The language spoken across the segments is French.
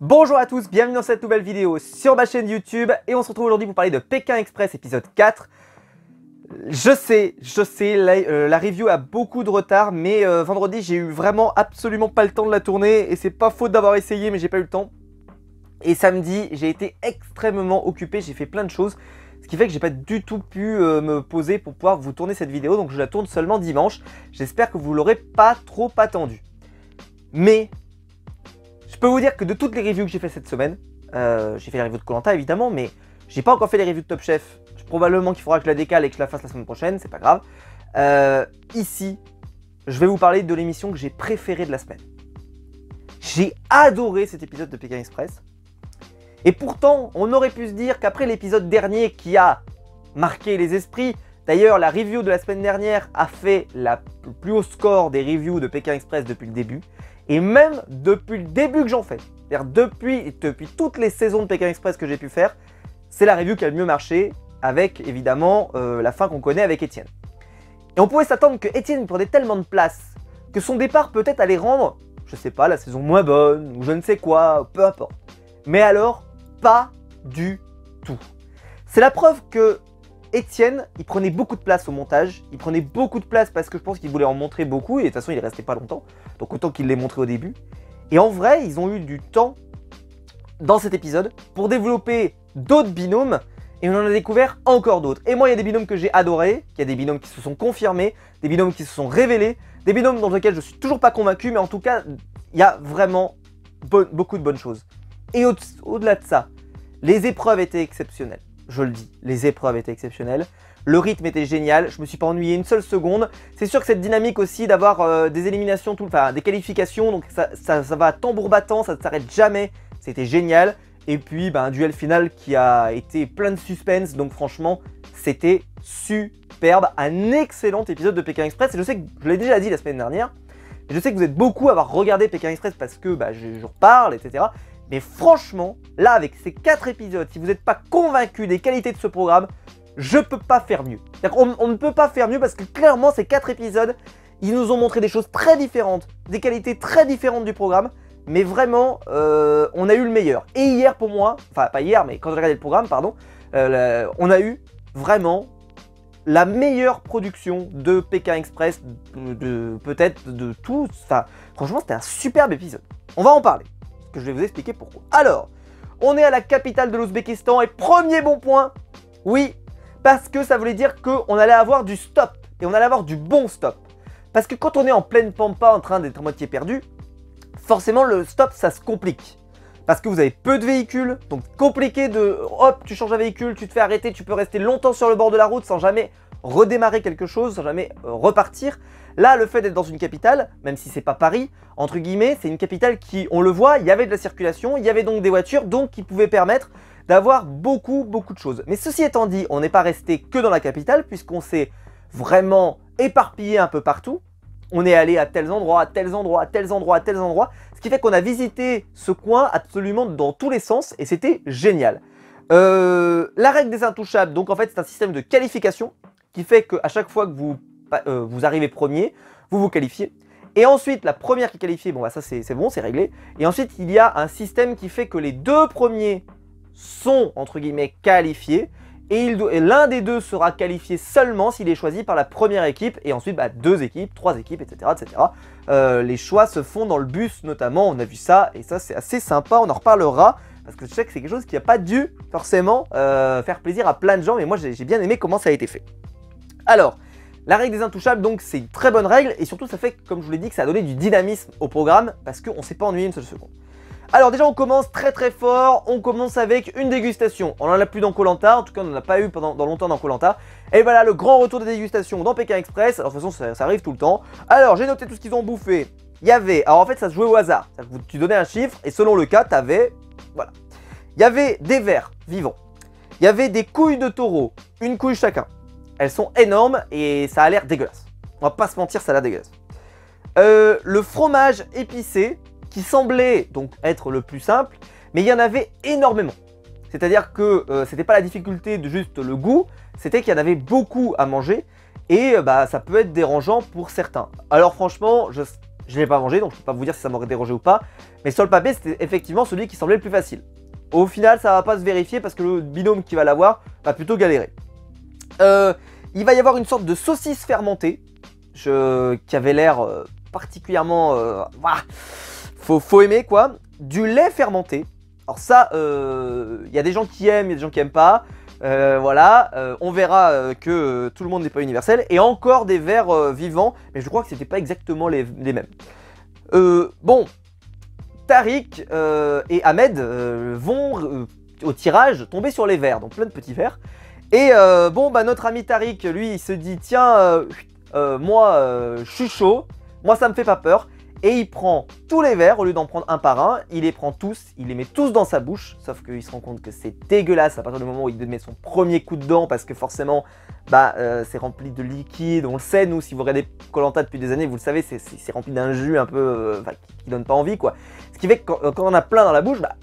Bonjour à tous, bienvenue dans cette nouvelle vidéo sur ma chaîne YouTube et on se retrouve aujourd'hui pour parler de Pékin Express épisode 4. Je sais, la review a beaucoup de retard, mais vendredi j'ai eu vraiment absolument pas le temps de la tourner et c'est pas faute d'avoir essayé mais j'ai pas eu le temps. Et samedi j'ai été extrêmement occupé, j'ai fait plein de choses, ce qui fait que j'ai pas du tout pu me poser pour pouvoir vous tourner cette vidéo, donc je la tourne seulement dimanche. J'espère que vous l'aurez pas trop attendu. Mais je peux vous dire que de toutes les reviews que j'ai fait cette semaine, j'ai fait les reviews de Koh Lanta évidemment, mais j'ai pas encore fait les reviews de Top Chef. Probablement qu'il faudra que je la décale et que je la fasse la semaine prochaine, c'est pas grave. Ici, je vais vous parler de l'émission que j'ai préférée de la semaine. J'ai adoré cet épisode de Pékin Express. Et pourtant, on aurait pu se dire qu'après l'épisode dernier qui a marqué les esprits, d'ailleurs la review de la semaine dernière a fait le plus haut score des reviews de Pékin Express depuis le début. Et même depuis le début que j'en fais, c'est-à-dire depuis toutes les saisons de Pékin Express que j'ai pu faire, c'est la review qui a le mieux marché, avec évidemment la fin qu'on connaît avec Étienne. Et on pouvait s'attendre que Étienne prenait tellement de place que son départ peut-être allait rendre, je sais pas, la saison moins bonne, ou je ne sais quoi, peu importe. Mais alors, pas du tout. C'est la preuve que Étienne, il prenait beaucoup de place au montage, il prenait beaucoup de place parce que je pense qu'il voulait en montrer beaucoup, et de toute façon il est resté pas longtemps, donc autant qu'il l'ait montré au début. Et en vrai, ils ont eu du temps dans cet épisode pour développer d'autres binômes, et on en a découvert encore d'autres. Et moi, il y a des binômes que j'ai adorés, il y a des binômes qui se sont confirmés, des binômes qui se sont révélés, des binômes dans lesquels je suis toujours pas convaincu, mais en tout cas, il y a vraiment beaucoup de bonnes choses. Et au-delà de ça, les épreuves étaient exceptionnelles. Je le dis, les épreuves étaient exceptionnelles. Le rythme était génial, je me suis pas ennuyé une seule seconde. C'est sûr que cette dynamique aussi d'avoir des éliminations, enfin des qualifications, donc ça va à tambour battant, ça ne s'arrête jamais. C'était génial. Et puis un duel final qui a été plein de suspense, donc franchement, c'était superbe. Un excellent épisode de Pékin Express. Et je sais que je l'ai déjà dit la semaine dernière, et je sais que vous êtes beaucoup à avoir regardé Pékin Express parce que je reparle, etc. Mais franchement, là avec ces 4 épisodes, si vous n'êtes pas convaincu des qualités de ce programme, je peux pas faire mieux. On ne peut pas faire mieux parce que clairement ces 4 épisodes, ils nous ont montré des choses très différentes, des qualités très différentes du programme. Mais vraiment, on a eu le meilleur. Et hier pour moi, enfin pas hier, mais quand j'ai regardé le programme, pardon, on a eu vraiment la meilleure production de Pékin Express, peut-être de tout. Enfin, franchement, c'était un superbe épisode. On va en parler. Que je vais vous expliquer pourquoi. Alors, on est à la capitale de l'Ouzbékistan et premier bon point, oui, parce que ça voulait dire qu'on allait avoir du stop et on allait avoir du bon stop. Parce que quand on est en pleine pampa en train d'être à moitié perdu, forcément le stop ça se complique. Parce que vous avez peu de véhicules, donc compliqué de hop, tu changes un véhicule, tu te fais arrêter, tu peux rester longtemps sur le bord de la route sans jamais redémarrer quelque chose, sans jamais repartir. Là, le fait d'être dans une capitale, même si c'est pas Paris, entre guillemets, c'est une capitale qui, on le voit, il y avait de la circulation, il y avait donc des voitures, donc qui pouvaient permettre d'avoir beaucoup de choses. Mais ceci étant dit, on n'est pas resté que dans la capitale, puisqu'on s'est vraiment éparpillé un peu partout. On est allé à tels endroits, à tels endroits, à tels endroits, à tels endroits, ce qui fait qu'on a visité ce coin absolument dans tous les sens, et c'était génial. La règle des intouchables, donc en fait c'est un système de qualification, qui fait qu'à chaque fois que vous arrivez premier, vous vous qualifiez. Et ensuite, la première qui est qualifiée, bon bah ça c'est bon, c'est réglé. Et ensuite, il y a un système qui fait que les 2 premiers sont, entre guillemets, qualifiés. Et l'un des 2 sera qualifié seulement s'il est choisi par la première équipe. Et ensuite, 2 équipes, 3 équipes, etc. Les choix se font dans le bus notamment, on a vu ça. Et ça, c'est assez sympa, on en reparlera. Parce que je sais que c'est quelque chose qui n'a pas dû forcément faire plaisir à plein de gens. Mais moi, j'ai bien aimé comment ça a été fait. Alors, la règle des intouchables, donc c'est une très bonne règle et surtout ça fait, comme je vous l'ai dit, que ça a donné du dynamisme au programme parce qu'on ne s'est pas ennuyé une seule seconde. Alors déjà on commence très fort, on commence avec une dégustation. On n'en a plus dans Koh Lanta, en tout cas on n'en a pas eu pendant longtemps dans Koh Lanta. Et voilà le grand retour des dégustations dans Pékin Express. Alors de toute façon ça arrive tout le temps. Alors j'ai noté tout ce qu'ils ont bouffé. Il y avait, alors en fait ça se jouait au hasard. Tu donnais un chiffre et selon le cas t'avais, voilà. Il y avait des vers vivants. Il y avait des couilles de taureau, une couille chacun. Elles sont énormes et ça a l'air dégueulasse. On va pas se mentir, ça a l'air dégueulasse. Le fromage épicé, qui semblait donc être le plus simple, mais il y en avait énormément. C'est-à-dire que c'était pas la difficulté de juste le goût, c'était qu'il y en avait beaucoup à manger et ça peut être dérangeant pour certains. Alors franchement, Je ne l'ai pas mangé, donc je peux pas vous dire si ça m'aurait dérangé ou pas. Mais sur le papier, c'était effectivement celui qui semblait le plus facile. Au final, ça va pas se vérifier parce que le binôme qui va l'avoir va plutôt galérer. Il va y avoir une sorte de saucisse fermentée qui avait l'air particulièrement... faut aimer quoi. Du lait fermenté. Alors ça, il y a des gens qui aiment, il y a des gens qui aiment pas. Voilà, on verra que tout le monde n'est pas universel. Et encore des vers vivants, mais je crois que c'était pas exactement les mêmes. Bon, Tariq et Ahmed vont au tirage tomber sur les vers, donc plein de petits vers. Et bon, bah notre ami Tariq, lui, il se dit tiens, moi, je suis chaud, moi ça me fait pas peur. Et il prend tous les verres, au lieu d'en prendre un par un, il les prend tous, il les met tous dans sa bouche, sauf qu'il se rend compte que c'est dégueulasse à partir du moment où il met son premier coup dedans, parce que forcément, bah, c'est rempli de liquide, on le sait, nous, si vous regardez Koh-Lanta depuis des années, vous le savez, c'est rempli d'un jus un peu, qui donne pas envie, quoi. Ce qui fait que quand on a plein dans la bouche, bah,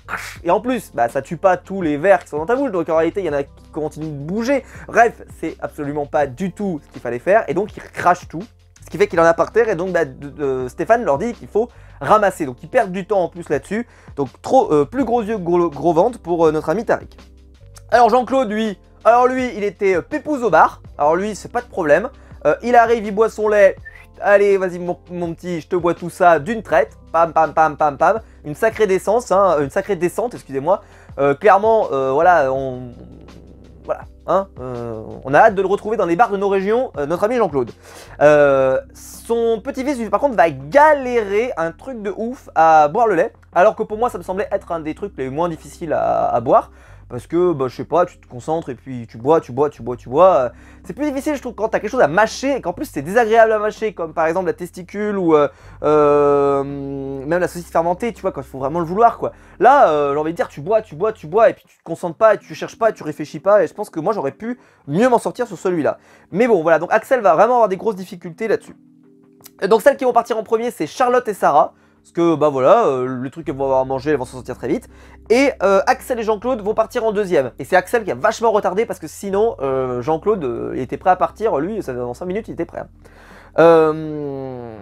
et en plus, bah, ça tue pas tous les verres qui sont dans ta bouche, donc en réalité, il y en a qui continuent de bouger. Bref, c'est absolument pas du tout ce qu'il fallait faire, et donc il crache tout. Ce qui fait qu'il en a par terre et donc bah, Stéphane leur dit qu'il faut ramasser. Donc ils perdent du temps en plus là-dessus. Donc plus gros yeux, gros ventre pour notre ami Tariq. Alors Jean-Claude lui, il était pépouze au bar. Alors lui c'est pas de problème. Il arrive, il boit son lait. Allez vas-y mon petit, je te bois tout ça d'une traite. Pam pam pam pam pam. Une sacrée décence, hein, une sacrée descente, excusez-moi. Clairement voilà, voilà, hein, on a hâte de le retrouver dans les bars de nos régions, notre ami Jean-Claude. Son petit-fils, lui, par contre, va galérer un truc de ouf à boire le lait, alors que pour moi, ça me semblait être un des trucs les moins difficiles à boire. Parce que, bah, je sais pas, tu te concentres et puis tu bois. C'est plus difficile, je trouve, quand t'as quelque chose à mâcher et qu'en plus c'est désagréable à mâcher, comme par exemple la testicule ou même la saucisse fermentée, tu vois, quand il faut vraiment le vouloir, quoi. Là, j'ai envie de dire, tu bois et puis tu te concentres pas, et tu cherches pas, et tu réfléchis pas, et je pense que moi j'aurais pu mieux m'en sortir sur celui-là. Mais bon, voilà, donc Axel va vraiment avoir des grosses difficultés là-dessus. Donc celles qui vont partir en premier, c'est Charlotte et Sarah. Parce que, bah voilà, le truc qu'elles vont avoir mangé, elles vont s'en sortir très vite. Et Axel et Jean-Claude vont partir en deuxième. Et c'est Axel qui a vachement retardé parce que sinon, Jean-Claude, il était prêt à partir. Lui, ça, dans 5 minutes, il était prêt. On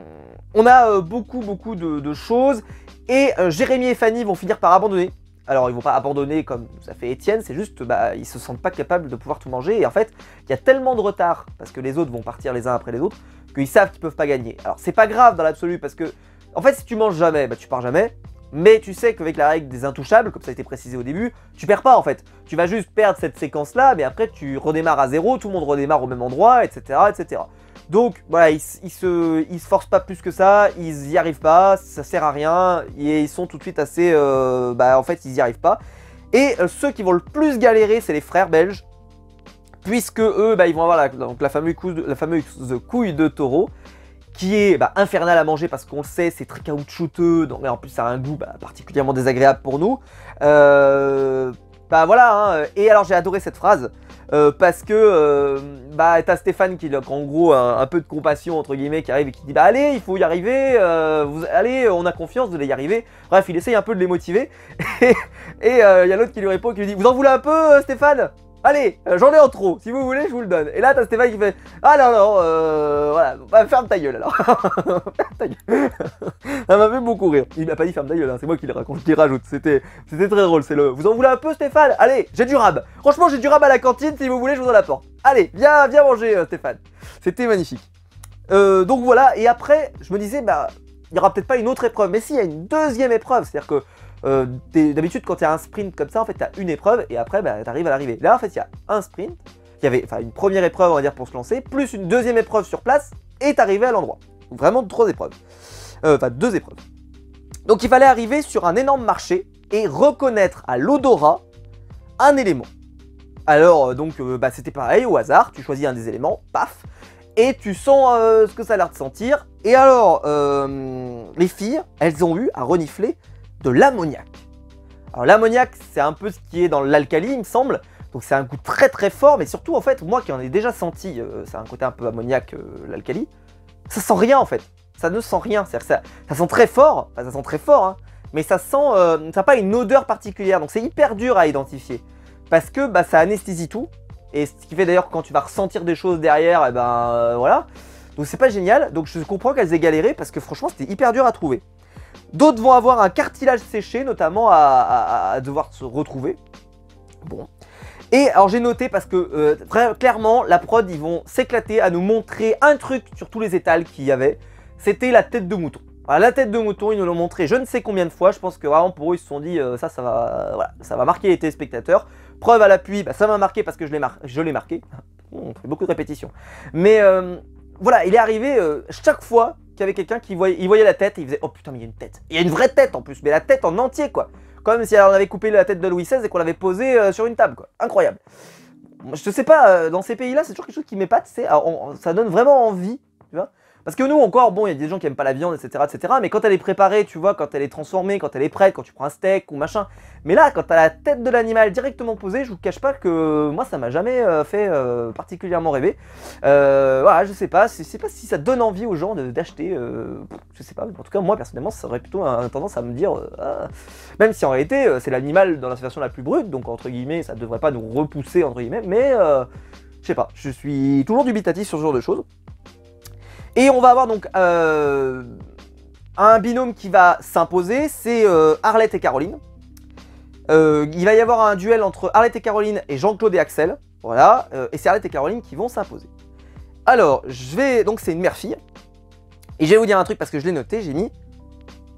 a beaucoup de choses. Et Jérémy et Fanny vont finir par abandonner. Alors, ils vont pas abandonner comme ça fait Étienne, c'est juste, bah, ils se sentent pas capables de pouvoir tout manger. Et en fait, il y a tellement de retard, parce que les autres vont partir les uns après les autres, qu'ils savent qu'ils peuvent pas gagner. Alors, c'est pas grave dans l'absolu, parce que en fait, si tu manges jamais, bah tu pars jamais. Mais tu sais qu'avec la règle des intouchables, comme ça a été précisé au début, tu perds pas en fait. Tu vas juste perdre cette séquence-là, mais après tu redémarres à zéro, tout le monde redémarre au même endroit, etc. etc. Donc voilà, ils se forcent pas plus que ça, ils y arrivent pas, ça sert à rien, et ils sont tout de suite assez... bah en fait, ils y arrivent pas. Et ceux qui vont le plus galérer, c'est les frères belges, puisque eux, bah, ils vont avoir la fameuse couille de taureau, qui est infernal à manger parce qu'on le sait, c'est très caoutchouteux, donc, et en plus ça a un goût particulièrement désagréable pour nous. Bah voilà, hein. Et alors j'ai adoré cette phrase, parce que t'as Stéphane qui en gros un peu de compassion entre guillemets qui arrive et qui dit bah allez, il faut y arriver, allez, on a confiance, vous allez y arriver. Bref, il essaye un peu de les motiver, et il y a l'autre qui lui répond, qui lui dit vous en voulez un peu Stéphane? Allez, j'en ai en trop, si vous voulez, je vous le donne. Et là, t'as Stéphane qui fait ah non, voilà, bah, ferme ta gueule alors. Ferme ta gueule. Ça m'a fait beaucoup rire. Il m'a pas dit ferme ta gueule, hein, c'est moi qui le rajoute. C'était très drôle. C'est le vous en voulez un peu, Stéphane? Allez, j'ai du rab. Franchement, j'ai du rab à la cantine, si vous voulez, je vous en apporte. Allez, viens manger, Stéphane. C'était magnifique. Donc voilà, et après, je me disais, bah, il n'y aura peut-être pas une autre épreuve. Mais si, il y a une deuxième épreuve, c'est-à-dire que. D'habitude quand il y a un sprint comme ça en fait tu as une épreuve et après bah, tu arrives à l'arrivée. Là en fait il y a un sprint, il y avait une première épreuve on va dire pour se lancer, plus une deuxième épreuve sur place et t'arrivais à l'endroit. Donc vraiment 3 épreuves, 2 épreuves. Donc il fallait arriver sur un énorme marché et reconnaître à l'odorat un élément. Alors donc c'était pareil au hasard, tu choisis un des éléments, paf, et tu sens ce que ça a l'air de sentir. Et alors les filles elles ont eu à renifler de l'ammoniac. Alors l'ammoniac c'est un peu ce qui est dans l'alcali il me semble, donc c'est un goût très très fort, mais surtout en fait moi qui en ai déjà senti, c'est un côté un peu ammoniac l'alcali, ça sent rien en fait, ça ne sent rien, c'est-à-dire que ça sent très fort, enfin ça sent très fort hein, mais ça sent, ça n'a pas une odeur particulière, donc c'est hyper dur à identifier, parce que ça anesthésie tout, et ce qui fait d'ailleurs que quand tu vas ressentir des choses derrière, et voilà. Donc c'est pas génial, donc je comprends qu'elles aient galéré parce que franchement c'était hyper dur à trouver. D'autres vont avoir un cartilage séché, notamment à devoir se retrouver. Bon. Et alors j'ai noté parce que très clairement la prod ils vont s'éclater à nous montrer un truc sur tous les étals qu'il y avait. C'était la tête de mouton. Alors, la tête de mouton ils nous l'ont montré je ne sais combien de fois. Je pense que vraiment pour eux ils se sont dit ça va, voilà, ça va marquer les téléspectateurs. Preuve à l'appui, bah, ça m'a marqué parce que je l'ai marqué. On fait beaucoup de répétitions. Mais voilà, il est arrivé chaque fois qu'il y avait quelqu'un qui voyait la tête et il faisait oh putain mais il y a une tête. Il y a une vraie tête en plus, mais la tête en entier quoi. Comme si on avait coupé la tête de Louis XVI et qu'on l'avait posée sur une table quoi. Incroyable. Je sais pas, dans ces pays-là c'est toujours quelque chose qui m'épate, ça donne vraiment envie, tu vois. Parce que nous encore, bon, il y a des gens qui aiment pas la viande, etc., mais quand elle est préparée, tu vois, quand elle est transformée, quand elle est prête, quand tu prends un steak ou machin. Mais là, quand t'as la tête de l'animal directement posée, je vous cache pas que moi, ça m'a jamais fait particulièrement rêver. Voilà, je sais pas si ça donne envie aux gens d'acheter, je sais pas. En tout cas, moi, personnellement, ça aurait plutôt tendance à me dire, même si en réalité, c'est l'animal dans la version la plus brute, donc entre guillemets, ça devrait pas nous repousser, entre guillemets, mais je sais pas, je suis toujours dubitatif sur ce genre de choses. Et on va avoir donc un binôme qui va s'imposer, c'est Arlette et Caroline. Il va y avoir un duel entre Arlette et Caroline et Jean-Claude et Axel. Voilà, et c'est Arlette et Caroline qui vont s'imposer. Alors, donc c'est une mère-fille. Et je vais vous dire un truc parce que je l'ai noté, j'ai mis,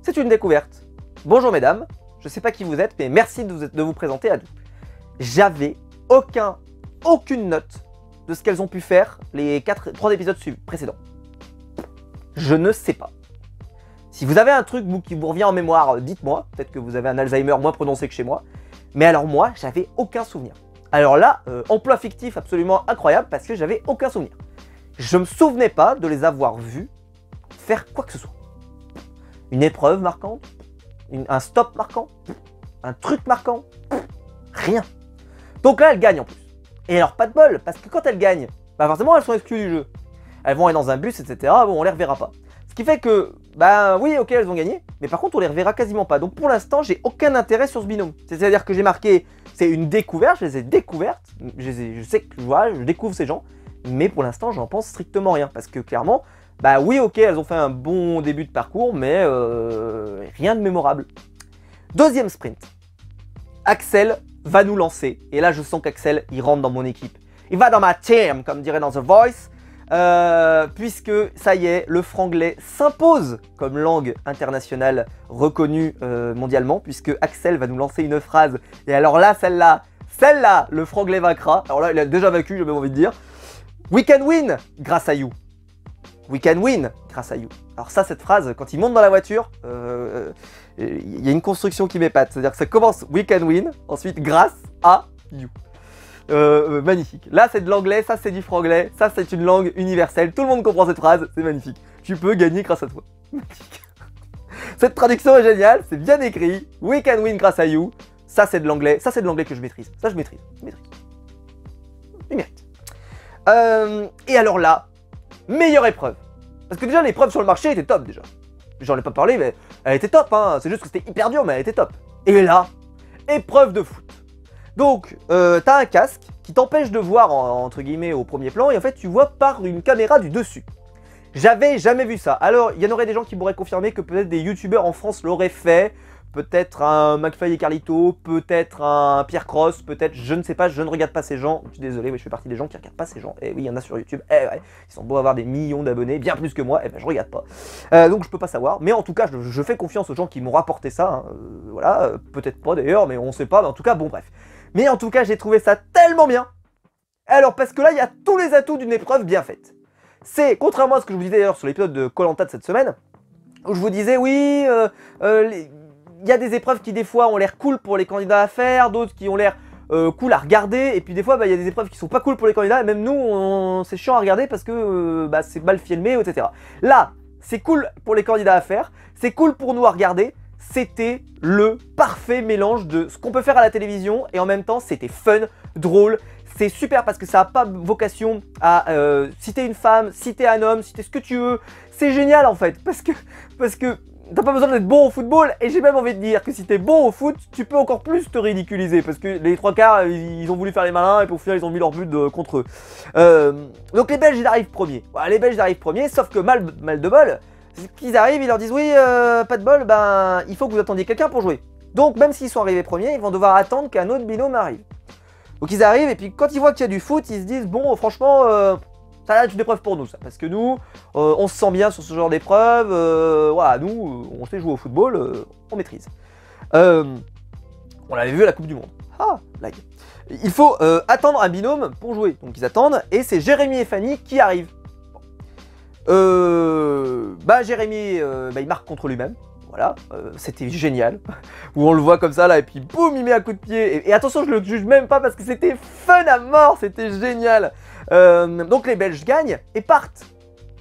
c'est une découverte. Bonjour mesdames, je sais pas qui vous êtes, mais merci de vous présenter à nous. J'avais aucune note de ce qu'elles ont pu faire les 3 épisodes précédents. Je ne sais pas. Si vous avez un truc qui vous revient en mémoire, dites-moi. Peut-être que vous avez un Alzheimer moins prononcé que chez moi. Mais alors moi, j'avais aucun souvenir. Alors là, emploi fictif absolument incroyable parce que j'avais aucun souvenir. Je me souvenais pas de les avoir vus faire quoi que ce soit. Une épreuve marquante, un stop marquant, un truc marquant, rien. Donc là, elles gagnent en plus. Et alors pas de bol, parce que quand elles gagnent, bah forcément elles sont exclues du jeu. Elles vont aller dans un bus, etc. Bon, on les reverra pas. Ce qui fait que, bah oui, ok, elles ont gagné, mais par contre, on les reverra quasiment pas. Donc pour l'instant, j'ai aucun intérêt sur ce binôme. C'est-à-dire que j'ai marqué, c'est une découverte, je les ai découvertes. Je sais que voilà, je découvre ces gens, mais pour l'instant, j'en pense strictement rien. Parce que clairement, bah oui, ok, elles ont fait un bon début de parcours, mais rien de mémorable. Deuxième sprint. Axel va nous lancer. Et là, je sens qu'Axel, il rentre dans mon équipe. Il va dans ma team, comme dirait dans The Voice. Puisque ça y est, le franglais s'impose comme langue internationale reconnue mondialement, puisque Axel va nous lancer une phrase. Et alors là, celle-là, le franglais vaincra. Alors là, il a déjà vaincu, j'ai même envie de dire. We can win grâce à you. We can win grâce à you. Alors ça, cette phrase, quand il monte dans la voiture, il y a une construction qui m'épate. C'est-à-dire que ça commence We can win, ensuite grâce à you. Magnifique. Là c'est de l'anglais, ça c'est du franglais, ça c'est une langue universelle. Tout le monde comprend cette phrase, c'est magnifique. Tu peux gagner grâce à toi. Magnifique. Cette traduction est géniale, c'est bien écrit. We can win grâce à you. Ça c'est de l'anglais, que je maîtrise. Ça je maîtrise. Il mérite. Et alors là, meilleure épreuve. Parce que déjà l'épreuve sur le marché était top déjà. J'en ai pas parlé, mais elle était top. Hein. C'est juste que c'était hyper dur, mais elle était top. Et là, épreuve de foot. Donc, t'as un casque qui t'empêche de voir, entre guillemets, au premier plan, et en fait, tu vois par une caméra du dessus. J'avais jamais vu ça. Alors, il y en aurait des gens qui pourraient confirmer que peut-être des youtubeurs en France l'auraient fait. Peut-être un McFly et Carlito, peut-être un Pierre Cross, peut-être, je ne sais pas, je ne regarde pas ces gens. Je suis désolé, mais je fais partie des gens qui ne regardent pas ces gens. Et oui, il y en a sur YouTube. Ouais, ils sont beaux avoir des millions d'abonnés, bien plus que moi, et ben je regarde pas. Donc je peux pas savoir. Mais en tout cas, je fais confiance aux gens qui m'ont rapporté ça. Hein. Voilà, peut-être pas d'ailleurs, mais on sait pas. Mais en tout cas, bon bref. Mais en tout cas, j'ai trouvé ça tellement bien. Alors, parce que là, il y a tous les atouts d'une épreuve bien faite. C'est, contrairement à ce que je vous disais d'ailleurs sur l'épisode de Koh-Lanta de cette semaine, où je vous disais, oui, il y a des épreuves qui des fois ont l'air cool pour les candidats à faire, d'autres qui ont l'air cool à regarder, et puis des fois il y a des épreuves qui sont pas cool pour les candidats, et même nous c'est chiant à regarder parce que c'est mal filmé, etc. Là, c'est cool pour les candidats à faire, c'est cool pour nous à regarder, c'était le parfait mélange de ce qu'on peut faire à la télévision, et en même temps c'était fun, drôle. C'est super parce que ça n'a pas vocation à citer une femme, citer un homme, citer ce que tu veux. C'est génial en fait, parce que t'as pas besoin d'être bon au football, et j'ai même envie de dire que si t'es bon au foot, tu peux encore plus te ridiculiser, parce que les trois quarts, ils ont voulu faire les malins, et puis au final, ils ont mis leur but contre eux. Donc les Belges, ils arrivent premiers. Voilà, les Belges, ils arrivent premiers, sauf que mal de bol, qu'ils arrivent, ils leur disent, oui, pas de bol, ben, il faut que vous attendiez quelqu'un pour jouer. Donc même s'ils sont arrivés premiers, ils vont devoir attendre qu'un autre binôme arrive. Donc ils arrivent, et puis quand ils voient qu'il y a du foot, ils se disent, bon, franchement... ça va être une épreuve pour nous, ça, parce que nous, on se sent bien sur ce genre d'épreuve, voilà, nous, on sait jouer au football, on maîtrise. On l'avait vu à la Coupe du Monde. Ah, lag. Il faut attendre un binôme pour jouer, donc ils attendent, et c'est Jérémy et Fanny qui arrivent. Jérémy, il marque contre lui-même, voilà, c'était génial, où on le voit comme ça, là, et puis boum, il met un coup de pied, et attention, je le juge même pas, parce que c'était fun à mort, c'était génial. Donc les Belges gagnent et partent.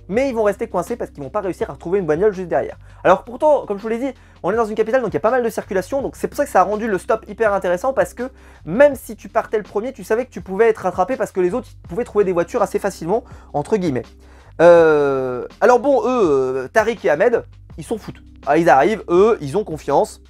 Mais ils vont rester coincés parce qu'ils vont pas réussir à retrouver une bagnole juste derrière. Alors pourtant, comme je vous l'ai dit, on est dans une capitale donc il y a pas mal de circulation. Donc c'est pour ça que ça a rendu le stop hyper intéressant, parce que même si tu partais le premier, tu savais que tu pouvais être rattrapé parce que les autres pouvaient trouver des voitures assez facilement, entre guillemets. Alors bon, eux, Tariq et Ahmed, ils sont foutus. Ah, ils arrivent, eux, ils ont confiance.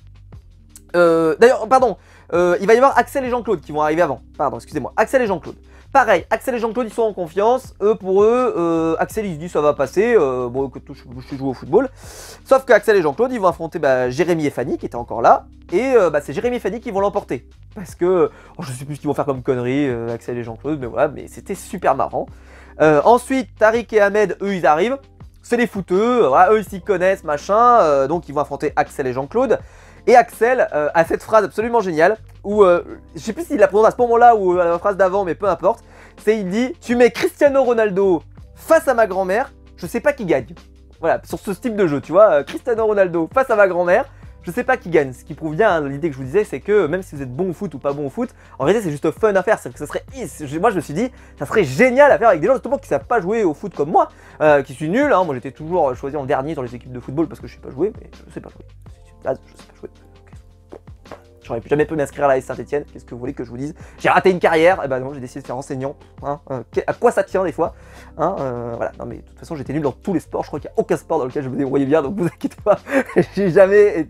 D'ailleurs, pardon, il va y avoir Axel et Jean-Claude qui vont arriver avant. Pardon, excusez-moi, Axel et Jean-Claude. Pareil, Axel et Jean-Claude, ils sont en confiance. Eux, pour eux, Axel, il se dit ça va passer. Bon, écoute, je suis joué au football. Sauf que Axel et Jean-Claude, ils vont affronter Jérémy et Fanny, qui étaient encore là. Et c'est Jérémy et Fanny qui vont l'emporter. Parce que, je sais plus ce qu'ils vont faire comme conneries, Axel et Jean-Claude, mais voilà, mais c'était super marrant. Ensuite, Tariq et Ahmed, eux, ils arrivent. C'est les footeux, voilà, eux, ils s'y connaissent, machin. Donc, ils vont affronter Axel et Jean-Claude. Et Axel a cette phrase absolument géniale où, je sais plus s'il la prononce à ce moment-là ou la phrase d'avant, mais peu importe. C'est, il dit, tu mets Cristiano Ronaldo face à ma grand-mère, je sais pas qui gagne. Voilà, sur ce type de jeu, tu vois, Cristiano Ronaldo face à ma grand-mère, je sais pas qui gagne. Ce qui prouve bien, hein, l'idée que je vous disais, c'est que même si vous êtes bon au foot ou pas bon au foot, en réalité c'est juste fun à faire. C'est que ça serait, moi je me suis dit, ça serait génial à faire avec des gens justement qui savent pas jouer au foot comme moi, qui suis nul. Hein. Moi j'étais toujours choisi en dernier dans les équipes de football parce que je sais pas jouer, mais je sais pas jouer. Je sais pas jouer. J'aurais jamais pu m'inscrire à la Saint-Etienne, qu'est-ce que vous voulez que je vous dise? J'ai raté une carrière, et ben non, j'ai décidé de faire enseignant. Hein, à quoi ça tient des fois hein, voilà, non mais de toute façon j'étais nul dans tous les sports, je crois qu'il n'y a aucun sport dans lequel je me débrouillais bien, donc vous inquiétez pas, j'ai jamais...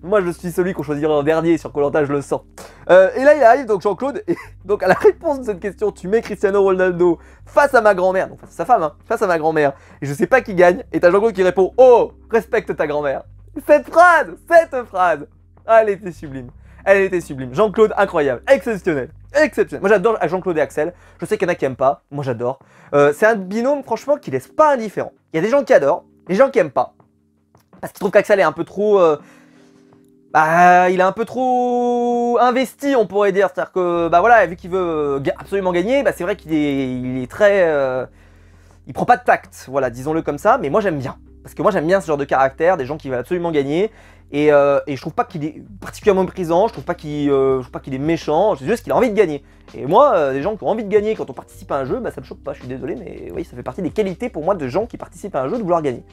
Moi je suis celui qu'on choisirait en dernier, sur Koh-Lanta je le sens. Et là il arrive donc Jean-Claude, et donc à la réponse de cette question, tu mets Cristiano Ronaldo face à ma grand-mère, donc face à sa femme, hein, face à ma grand-mère, et je sais pas qui gagne, et t'as Jean-Claude qui répond, oh, respecte ta grand-mère. Cette phrase, ah, elle était sublime. Elle était sublime. Jean-Claude, incroyable. Exceptionnel. Exceptionnel. Moi, j'adore Jean-Claude et Axel. Je sais qu'il y en a qui aiment pas. Moi, j'adore. C'est un binôme, franchement, qui laisse pas indifférent. Il y a des gens qui adorent, des gens qui aiment pas. Parce qu'ils trouvent qu'Axel est un peu trop... il est un peu trop investi, on pourrait dire. C'est-à-dire que, voilà, vu qu'il veut absolument gagner, c'est vrai qu'il est très... il prend pas de tact, voilà, disons-le comme ça. Mais moi, j'aime bien. Parce que moi, j'aime bien ce genre de caractère, des gens qui veulent absolument gagner. Et je trouve pas qu'il est particulièrement méprisant, je trouve pas qu'il est méchant, c'est juste qu'il a envie de gagner. Et moi, des gens qui ont envie de gagner quand on participe à un jeu, ça me choque pas, je suis désolé, mais oui, ça fait partie des qualités pour moi de gens qui participent à un jeu de vouloir gagner.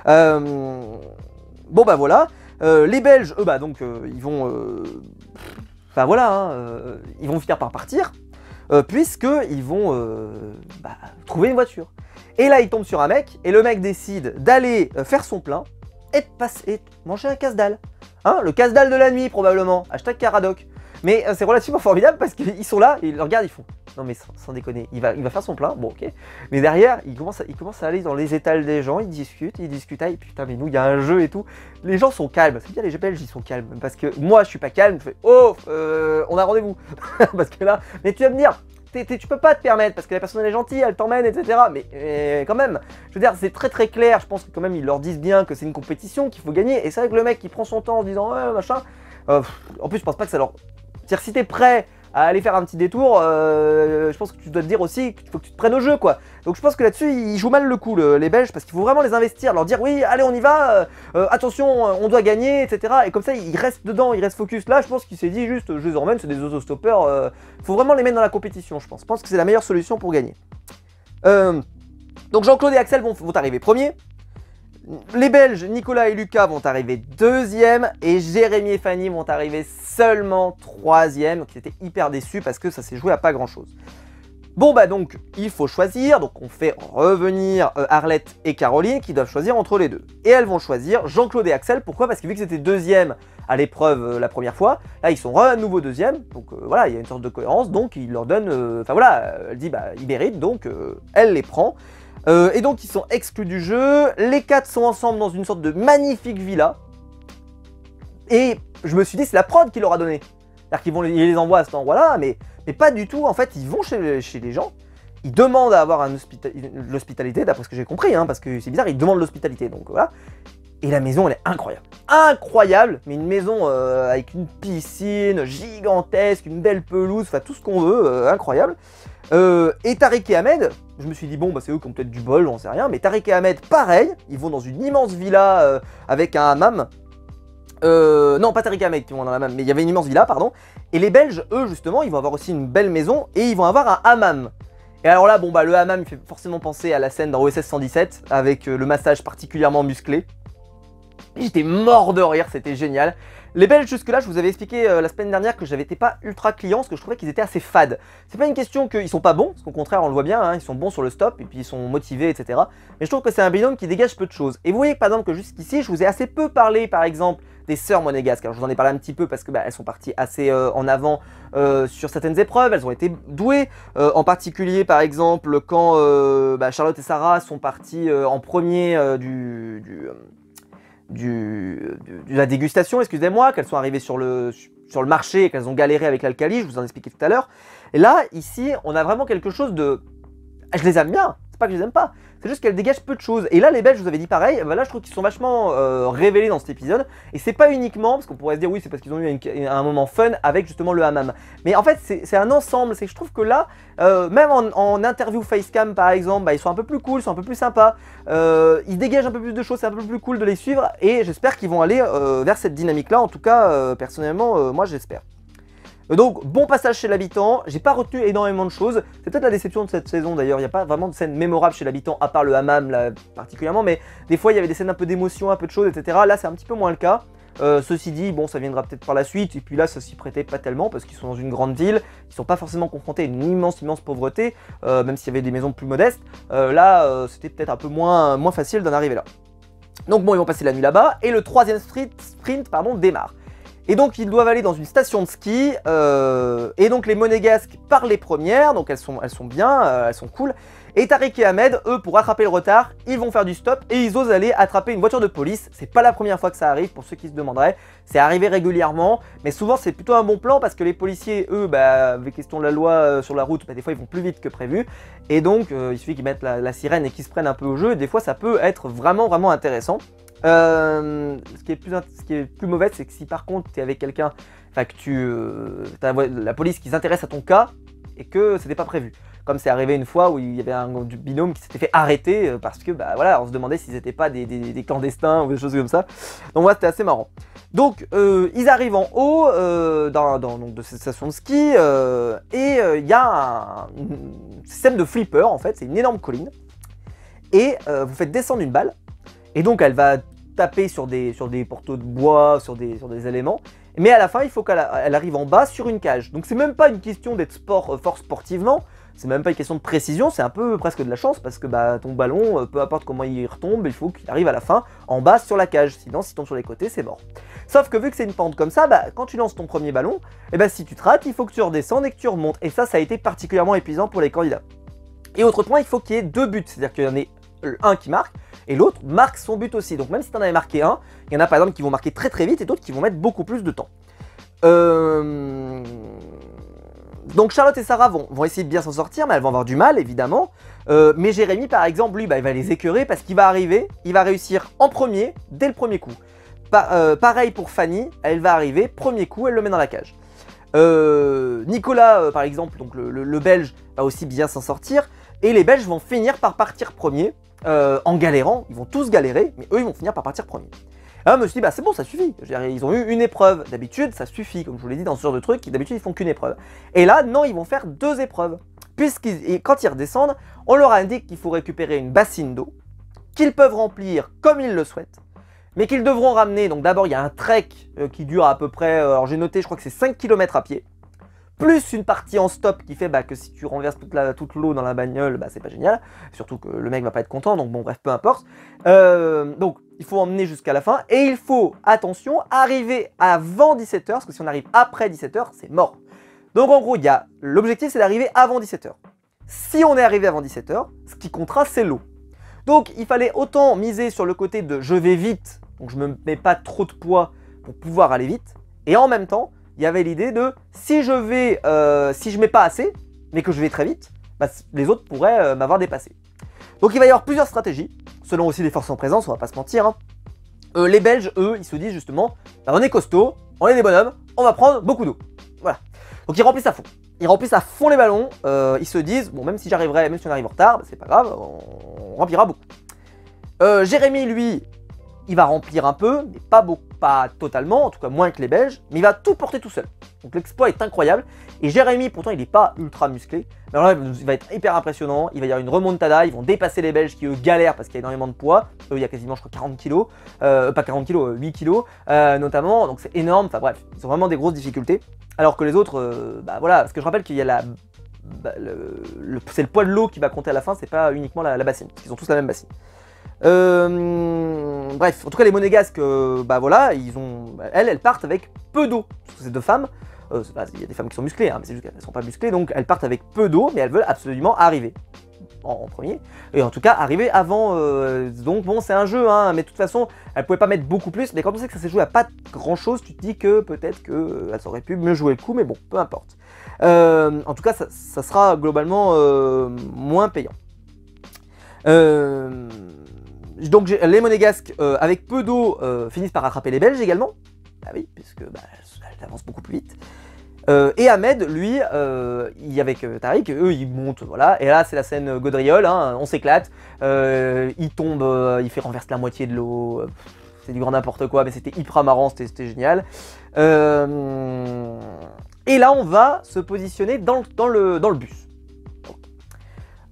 Bon voilà, les Belges, eux, ils vont... ils vont finir par partir, puisqu'ils vont trouver une voiture. Et là, ils tombent sur un mec, et le mec décide d'aller faire son plein, et de manger un casse-dalle. Hein, le casse-dalle de la nuit, probablement. Hashtag Caradoc. Mais c'est relativement formidable parce qu'ils sont là, et ils le regardent, ils font... Non mais sans déconner, il va faire son plein, bon ok. Mais derrière, il commence à aller dans les étals des gens, ils discutent, ah putain mais nous, il y a un jeu et tout. Les gens sont calmes, c'est bien les Belges, ils sont calmes. Parce que moi, je suis pas calme, je fais, oh, on a rendez-vous. Parce que là, mais tu vas me dire... Tu peux pas te permettre parce que la personne elle est gentille, elle t'emmène, etc. Mais quand même, je veux dire, c'est très très clair. Je pense que quand même ils leur disent bien que c'est une compétition, qu'il faut gagner. Et c'est vrai que le mec qui prend son temps en disant ouais machin. En plus, je pense pas que ça leur. C'est-à-dire si t'es prêt à aller faire un petit détour, je pense que tu dois te dire aussi qu'il faut que tu te prennes au jeu quoi. Donc je pense que là-dessus ils jouent mal le coup les Belges parce qu'il faut vraiment les investir, leur dire oui allez on y va, attention on doit gagner etc. Et comme ça ils restent dedans, ils restent focus. Là je pense qu'il s'est dit juste je les emmène, c'est des autostoppeurs, faut vraiment les mettre dans la compétition je pense. Je pense que c'est la meilleure solution pour gagner. Donc Jean-Claude et Axel vont arriver premiers. Les Belges, Nicolas et Lucas vont arriver deuxième et Jérémy et Fanny vont arriver seulement troisième. Donc ils étaient hyper déçus parce que ça s'est joué à pas grand chose. Bon bah donc il faut choisir, donc on fait revenir Arlette et Caroline qui doivent choisir entre les deux. Et elles vont choisir Jean-Claude et Axel, pourquoi? Parce que vu que c'était deuxième à l'épreuve la première fois, là ils sont à nouveau deuxième, donc voilà, il y a une sorte de cohérence, donc il leur donne, enfin voilà, elle dit bah ils méritent, donc elle les prend. Et donc ils sont exclus du jeu, les 4 sont ensemble dans une sorte de magnifique villa, et je me suis dit c'est la prod qui leur a donné. C'est-à-dire qu'ils les envoient à cet endroit-là, mais pas du tout. En fait, ils vont chez les gens, ils demandent à avoir l'hospitalité, d'après ce que j'ai compris, hein, parce que c'est bizarre, ils demandent l'hospitalité, donc voilà. Et la maison, elle est incroyable. Incroyable, mais une maison avec une piscine gigantesque, une belle pelouse, enfin tout ce qu'on veut, incroyable. Et Tariq et Ahmed, je me suis dit, bon, bah c'est eux qui ont peut-être du bol, j'en sais rien, mais Tariq et Ahmed, pareil, ils vont dans une immense villa avec un hammam. Non, pas Tariq et Ahmed qui vont dans la hammam, mais il y avait une immense villa, pardon. Et les Belges, eux, justement, ils vont avoir aussi une belle maison et ils vont avoir un hammam. Et alors là, bon, bah le hammam, il fait forcément penser à la scène dans OSS 117 avec le massage particulièrement musclé. J'étais mort de rire, c'était génial. Les Belges, jusque-là, je vous avais expliqué la semaine dernière que j'avais été pas ultra client, parce que je trouvais qu'ils étaient assez fades. C'est pas une question qu'ils sont pas bons, parce qu'au contraire, on le voit bien, hein, ils sont bons sur le stop, et puis ils sont motivés, etc. Mais je trouve que c'est un binôme qui dégage peu de choses. Et vous voyez, par exemple, que jusqu'ici, je vous ai assez peu parlé, par exemple, des sœurs monégasques. Alors, je vous en ai parlé un petit peu, parce que bah, elles sont parties assez en avant sur certaines épreuves, elles ont été douées. En particulier, par exemple, quand bah, Charlotte et Sarah sont parties en premier de la dégustation, excusez-moi, qu'elles sont arrivées sur le marché et qu'elles ont galéré avec l'alcali, je vous en ai expliqué tout à l'heure. Et là, ici, on a vraiment quelque chose de... Je les aime bien, c'est pas que je les aime pas, c'est juste qu'elles dégagent peu de choses. Et là, les Belges, je vous avais dit pareil, bah là, je trouve qu'ils sont vachement révélés dans cet épisode. Et c'est pas uniquement, parce qu'on pourrait se dire, oui, c'est parce qu'ils ont eu un moment fun avec justement le hammam. Mais en fait, c'est un ensemble, c'est que je trouve que là, même en interview facecam, par exemple, bah, ils sont un peu plus cool, ils sont un peu plus sympas. Ils dégagent un peu plus de choses, c'est un peu plus cool de les suivre. Et j'espère qu'ils vont aller vers cette dynamique-là. En tout cas, personnellement, moi, j'espère. Donc, bon passage chez l'habitant, j'ai pas retenu énormément de choses, c'est peut-être la déception de cette saison d'ailleurs, il n'y a pas vraiment de scène mémorable chez l'habitant, à part le hammam là, particulièrement, mais des fois il y avait des scènes un peu d'émotion, un peu de choses, etc. Là c'est un petit peu moins le cas, ceci dit, bon ça viendra peut-être par la suite, et puis là ça s'y prêtait pas tellement, parce qu'ils sont dans une grande ville, ils sont pas forcément confrontés à une immense pauvreté, même s'il y avait des maisons plus modestes, là c'était peut-être un peu moins facile d'en arriver là. Donc bon, ils vont passer la nuit là-bas, et le troisième sprint démarre. Et donc ils doivent aller dans une station de ski, et donc les monégasques partent les premières, donc elles sont bien, elles sont cool. Et Tariq et Ahmed, eux, pour rattraper le retard, ils vont faire du stop et ils osent aller attraper une voiture de police. C'est pas la première fois que ça arrive, pour ceux qui se demanderaient, c'est arrivé régulièrement, mais souvent c'est plutôt un bon plan parce que les policiers, eux, bah, avec question de la loi sur la route, bah, des fois ils vont plus vite que prévu, et donc il suffit qu'ils mettent la sirène et qu'ils se prennent un peu au jeu, et des fois ça peut être vraiment intéressant. Ce qui est plus mauvais, c'est que si par contre tu es avec quelqu'un, enfin que t'as la police qui s'intéresse à ton cas et que c'était pas prévu. Comme c'est arrivé une fois où il y avait un binôme qui s'était fait arrêter parce que bah voilà, on se demandait s'ils n'étaient pas des clandestins ou des choses comme ça. Donc voilà, c'était assez marrant. Donc ils arrivent en haut donc, de cette station de ski et il y a un système de flipper en fait, c'est une énorme colline et vous faites descendre une balle. Et donc elle va taper sur des porteaux de bois, sur des éléments. Mais à la fin, il faut qu'elle arrive en bas sur une cage. Donc c'est même pas une question d'être fort sportivement. C'est même pas une question de précision. C'est un peu presque de la chance parce que bah, ton ballon, peu importe comment il retombe, il faut qu'il arrive à la fin en bas sur la cage. Sinon, s'il tombe sur les côtés, c'est mort. Sauf que vu que c'est une pente comme ça, bah, quand tu lances ton premier ballon, et bah, si tu te rates, il faut que tu redescendes et que tu remontes. Et ça a été particulièrement épuisant pour les candidats. Et autre point, il faut qu'il y ait deux buts. C'est-à-dire qu'il y en ait un qui marque et l'autre marque son but aussi. Donc même si tu en avais marqué un, il y en a par exemple qui vont marquer très vite et d'autres qui vont mettre beaucoup plus de temps. Donc Charlotte et Sarah vont essayer de bien s'en sortir, mais elles vont avoir du mal évidemment. Mais Jérémy par exemple, lui, bah, il va les écœurer parce qu'il va arriver, il va réussir en premier, dès le premier coup. Pareil pour Fanny, elle va arriver, premier coup, elle le met dans la cage. Nicolas par exemple, donc le Belge, va aussi bien s'en sortir. Et les Belges vont finir par partir premier, en galérant, ils vont tous galérer, mais eux ils vont finir par partir premier. Alors je me suis dit, bah c'est bon, ça suffit, ils ont eu une épreuve, d'habitude ça suffit, comme je vous l'ai dit dans ce genre de truc, d'habitude ils font qu'une épreuve. Et là, non, ils vont faire deux épreuves, quand ils redescendent, on leur indique qu'il faut récupérer une bassine d'eau, qu'ils peuvent remplir comme ils le souhaitent, mais qu'ils devront ramener, donc d'abord il y a un trek qui dure à peu près, alors j'ai noté, je crois que c'est 5 km à pied, plus une partie en stop qui fait que si tu renverses toute l'eau dans la bagnole, c'est pas génial. Surtout que le mec va pas être content, donc bon bref, peu importe. Donc il faut emmener jusqu'à la fin et il faut, attention, arriver avant 17h, parce que si on arrive après 17h, c'est mort. Donc en gros, l'objectif c'est d'arriver avant 17h. Si on est arrivé avant 17h, ce qui comptera c'est l'eau. Donc il fallait autant miser sur le côté de je vais vite, donc je me mets pas trop de poids pour pouvoir aller vite, et en même temps, il y avait l'idée de si je mets pas assez, mais que je vais très vite, les autres pourraient m'avoir dépassé. Donc il va y avoir plusieurs stratégies, selon aussi les forces en présence, on va pas se mentir. Hein. Les Belges, eux, ils se disent justement, on est costaud, on est des bonhommes, on va prendre beaucoup d'eau. Voilà. Donc ils remplissent à fond. Ils remplissent à fond les ballons, ils se disent, bon même si j'arriverai, même si on arrive en retard, c'est pas grave, on remplira beaucoup. Jérémy, lui, il va remplir un peu, mais pas totalement, en tout cas moins que les Belges, mais il va tout porter tout seul. Donc l'exploit est incroyable. Et Jérémy, pourtant, il n'est pas ultra musclé. Mais alors là, il va être hyper impressionnant. Il va y avoir une remontada, ils vont dépasser les Belges qui eux galèrent parce qu'il y a énormément de poids. Eux, il y a quasiment, je crois, 40 kilos. Pas 40 kilos, 8 kilos notamment. Donc c'est énorme. Enfin bref, ils ont vraiment des grosses difficultés. Alors que les autres, voilà, parce que je rappelle qu'il y a c'est le poids de l'eau qui va compter à la fin, c'est pas uniquement la bassine, parce qu'ils ont tous la même bassine. Bref, en tout cas les monégasques, voilà, elles partent avec peu d'eau. Ces deux femmes, il y a des femmes qui sont musclées, hein, mais c'est juste qu'elles ne sont pas musclées, donc elles partent avec peu d'eau, mais elles veulent absolument arriver en premier, et en tout cas arriver avant, donc bon c'est un jeu, hein, mais de toute façon elles pouvaient pas mettre beaucoup plus, mais quand on sait que ça s'est joué à pas grand chose, tu te dis que peut-être qu'elles auraient pu mieux jouer le coup, mais bon, peu importe. En tout cas ça sera globalement moins payant. Donc les monégasques avec peu d'eau finissent par rattraper les Belges également. Ah oui, puisque elles avancent beaucoup plus vite. Et Ahmed, lui, avec Tariq, eux ils montent, voilà. Et là c'est la scène gaudriole, hein, on s'éclate. Il tombe, il fait renverser la moitié de l'eau. C'est du grand n'importe quoi, mais c'était hyper marrant, c'était génial. Et là on va se positionner dans le bus.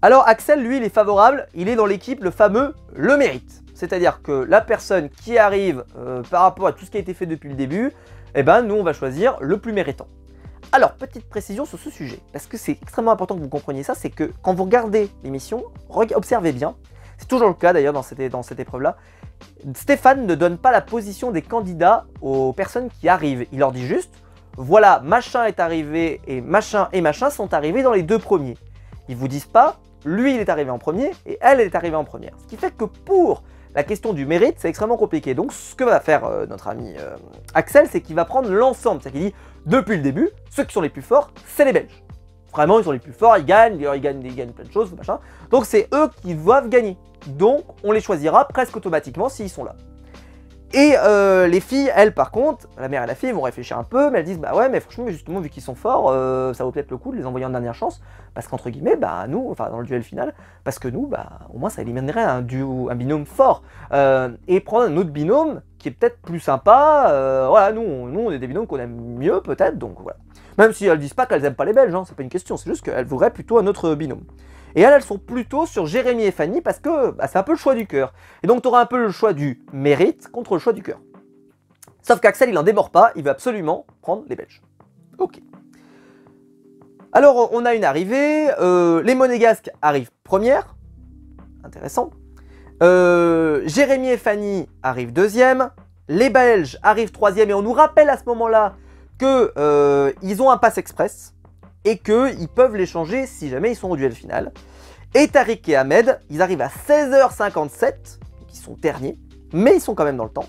Alors Axel, lui, il est favorable, il est dans l'équipe, le fameux le mérite. C'est-à-dire que la personne qui arrive par rapport à tout ce qui a été fait depuis le début, nous on va choisir le plus méritant. Alors, petite précision sur ce sujet, parce que c'est extrêmement important que vous compreniez ça, c'est que quand vous regardez l'émission, observez bien, c'est toujours le cas d'ailleurs dans cette épreuve-là, Stéphane ne donne pas la position des candidats aux personnes qui arrivent. Il leur dit juste, voilà, machin est arrivé et machin sont arrivés dans les deux premiers. Ils vous disent pas, lui il est arrivé en premier et elle est arrivée en première. Ce qui fait que pour la question du mérite, c'est extrêmement compliqué. Donc ce que va faire notre ami Axel, c'est qu'il va prendre l'ensemble. C'est-à-dire qu'il dit, depuis le début, ceux qui sont les plus forts, c'est les Belges. Vraiment, ils sont les plus forts, ils gagnent plein de choses, machin. Donc c'est eux qui doivent gagner. Donc on les choisira presque automatiquement s'ils sont là. Et les filles, elles par contre, la mère et la fille vont réfléchir un peu, mais elles disent bah ouais mais franchement justement vu qu'ils sont forts, ça vaut peut-être le coup de les envoyer en dernière chance, parce qu'entre guillemets, nous, enfin dans le duel final, parce que nous, au moins ça éliminerait un binôme fort, et prendre un autre binôme qui est peut-être plus sympa, voilà, nous on est des binômes qu'on aime mieux peut-être, donc voilà. Même si elles disent pas qu'elles aiment pas les Belges, hein, c'est pas une question, c'est juste qu'elles voudraient plutôt un autre binôme. Et elles sont plutôt sur Jérémy et Fanny parce que c'est un peu le choix du cœur. Et donc tu auras un peu le choix du mérite contre le choix du cœur. Sauf qu'Axel il en démord pas, il veut absolument prendre les Belges. Ok. Alors on a une arrivée, les monégasques arrivent première, intéressant. Jérémy et Fanny arrivent deuxième, les Belges arrivent troisième et on nous rappelle à ce moment-là que ils ont un pass express. Et qu'ils peuvent l'échanger si jamais ils sont au duel final. Et Tariq et Ahmed, ils arrivent à 16h57, donc ils sont derniers, mais ils sont quand même dans le temps.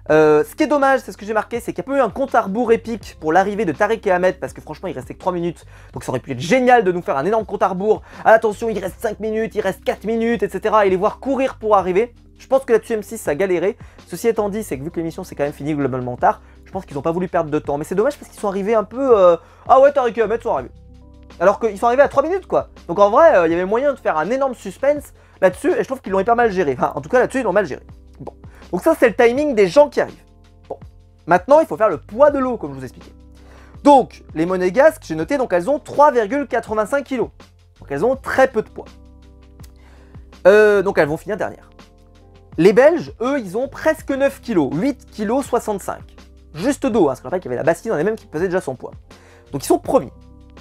Ce qui est dommage, c'est ce que j'ai marqué, c'est qu'il n'y a pas eu un compte à rebours épique pour l'arrivée de Tariq et Ahmed, parce que franchement il restait que 3 minutes, donc ça aurait pu être génial de nous faire un énorme compte à rebours. Attention, il reste 5 minutes, il reste 4 minutes, etc. Et les voir courir pour arriver. Je pense que là-dessus M6 a galéré. Ceci étant dit, c'est que vu que l'émission c'est quand même fini globalement tard, je pense qu'ils n'ont pas voulu perdre de temps. Mais c'est dommage parce qu'ils sont arrivés un peu... Ah ouais, Tariq et Ahmed sont arrivés. Alors qu'ils sont arrivés à 3 minutes quoi. Donc en vrai, il y avait moyen de faire un énorme suspense là-dessus et je trouve qu'ils l'ont hyper mal géré. Enfin, en tout cas là-dessus, ils l'ont mal géré. Bon. Donc ça, c'est le timing des gens qui arrivent. Bon. Maintenant, il faut faire le poids de l'eau, comme je vous expliquais. Donc, les monégasques, j'ai noté, donc elles ont 3,85 kg. Donc elles ont très peu de poids. Donc elles vont finir dernière. Les Belges, eux, ils ont presque 9 kg, 8 kg 65. Juste d'eau, hein, parce que je rappelle qu'il y avait la bassine, on est même qui pesait déjà son poids. Donc ils sont premiers.